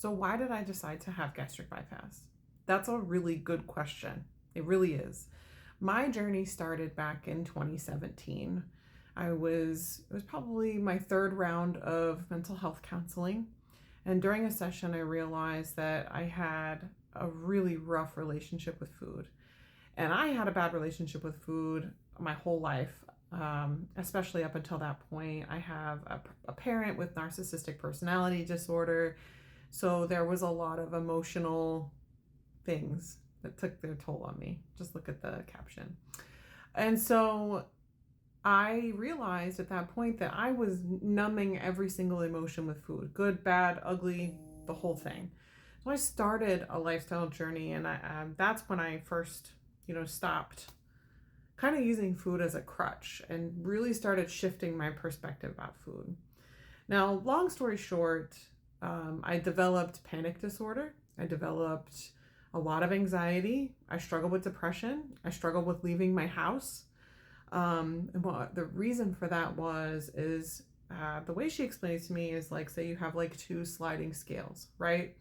So why did I decide to have gastric bypass? That's a really good question. It really is. My journey started back in 2017. It was probably my third round of mental health counseling. And during a session, I realized that I had a really rough relationship with food. And I had a bad relationship with food my whole life, especially up until that point. I have a parent with narcissistic personality disorder. So there was a lot of emotional things that took their toll on me. Just look at the caption. And so I realized at that point that I was numbing every single emotion with food, good, bad, ugly, the whole thing. So I started a lifestyle journey, and that's when I first, stopped kind of using food as a crutch and really started shifting my perspective about food. Now, long story short, I developed panic disorder. I developed a lot of anxiety. I struggled with depression. I struggled with leaving my house. And what the reason for that is the way she explained it to me is like, say you have like two sliding scales, right?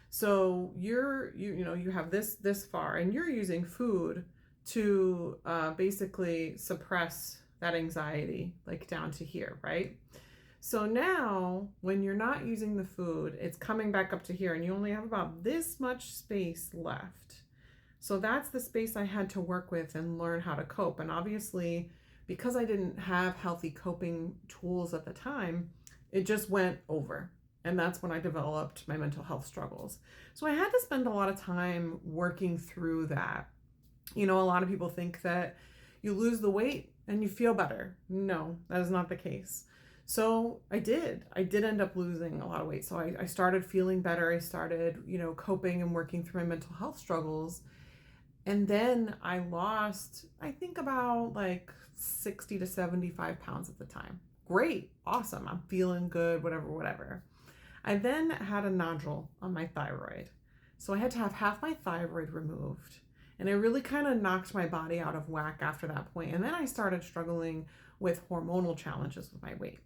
So you have this far, and you're using food to basically suppress that anxiety, like down to here, right? So now when you're not using the food, it's coming back up to here, and you only have about this much space left. So that's the space I had to work with and learn how to cope. And obviously, because I didn't have healthy coping tools at the time, it just went over. And that's when I developed my mental health struggles. So I had to spend a lot of time working through that. A lot of people think that you lose the weight and you feel better. No, that is not the case. So I did end up losing a lot of weight. So I started feeling better. I started, coping and working through my mental health struggles. And then I lost, I think about like 60 to 75 pounds at the time. Great. Awesome. I'm feeling good, whatever. I then had a nodule on my thyroid. So I had to have half my thyroid removed. And it really kind of knocked my body out of whack after that point. And then I started struggling with hormonal challenges with my weight.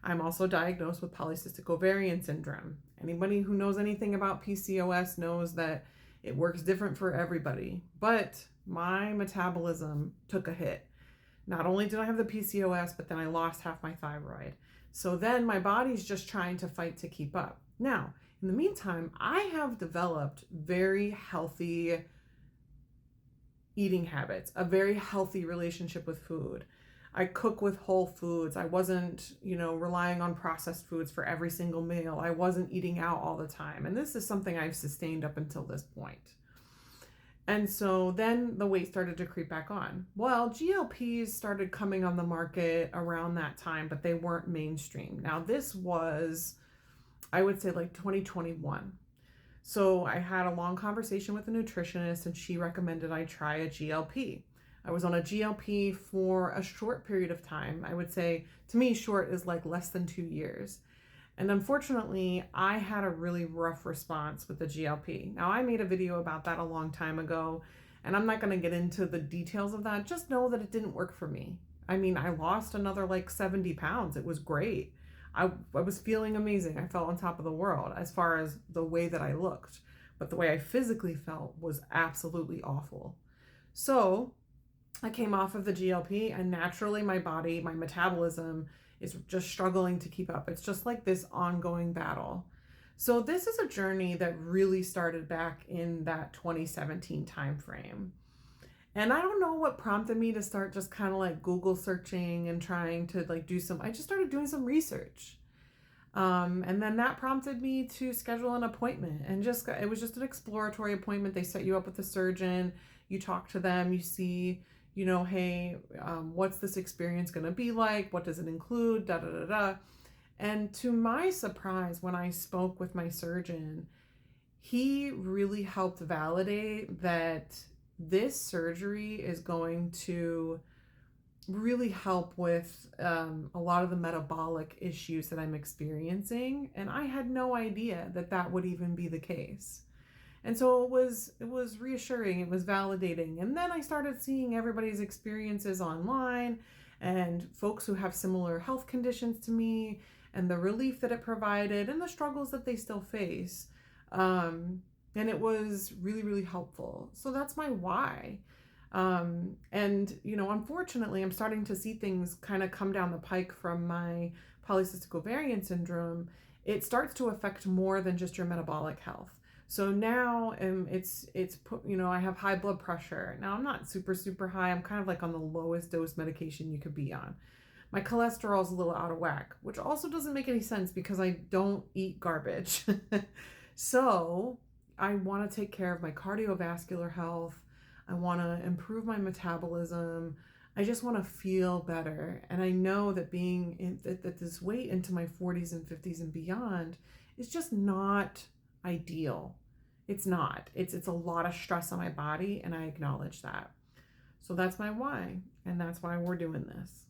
I'm also diagnosed with polycystic ovarian syndrome. Anybody who knows anything about PCOS knows that it works different for everybody. But my metabolism took a hit. Not only did I have the PCOS, but then I lost half my thyroid. So then my body's just trying to fight to keep up. Now, in the meantime, I have developed very healthy eating habits, a very healthy relationship with food. I cook with whole foods. I wasn't, relying on processed foods for every single meal. I wasn't eating out all the time. And this is something I've sustained up until this point. And so then the weight started to creep back on. Well, GLPs started coming on the market around that time, but they weren't mainstream. Now, this was, I would say, like 2021. So I had a long conversation with a nutritionist, and she recommended I try a GLP. I was on a GLP for a short period of time. I would say, to me, short is like less than 2 years. And unfortunately, I had a really rough response with the GLP. Now, I made a video about that a long time ago, and I'm not going to get into the details of that. Just know that it didn't work for me. I mean, I lost another like 70 pounds. It was great. I was feeling amazing. I felt on top of the world as far as the way that I looked. But the way I physically felt was absolutely awful. So I came off of the GLP, and naturally my body, my metabolism is just struggling to keep up. It's just like this ongoing battle. So this is a journey that really started back in that 2017 timeframe. And I don't know what prompted me to start just kind of like Google searching and trying to like I just started doing some research. And then that prompted me to schedule an appointment, and it was just an exploratory appointment. They set you up with a surgeon, you talk to them, you see, hey, what's this experience going to be like? What does it include? Da, da, da, da. And to my surprise, when I spoke with my surgeon, he really helped validate that this surgery is going to really help with a lot of the metabolic issues that I'm experiencing. And I had no idea that that would even be the case. And so it was reassuring, it was validating. And then I started seeing everybody's experiences online and folks who have similar health conditions to me, and the relief that it provided and the struggles that they still face. And it was really, really helpful. So that's my why. And, unfortunately, I'm starting to see things kind of come down the pike from my polycystic ovarian syndrome. It starts to affect more than just your metabolic health. So now I have high blood pressure. Now I'm not super, super high. I'm kind of like on the lowest dose medication you could be on. My cholesterol is a little out of whack, which also doesn't make any sense because I don't eat garbage. So I want to take care of my cardiovascular health. I want to improve my metabolism. I just want to feel better. And I know that that this weight into my 40s and 50s and beyond is just not ideal. It's not. It's a lot of stress on my body, and I acknowledge that. So that's my why, and that's why we're doing this.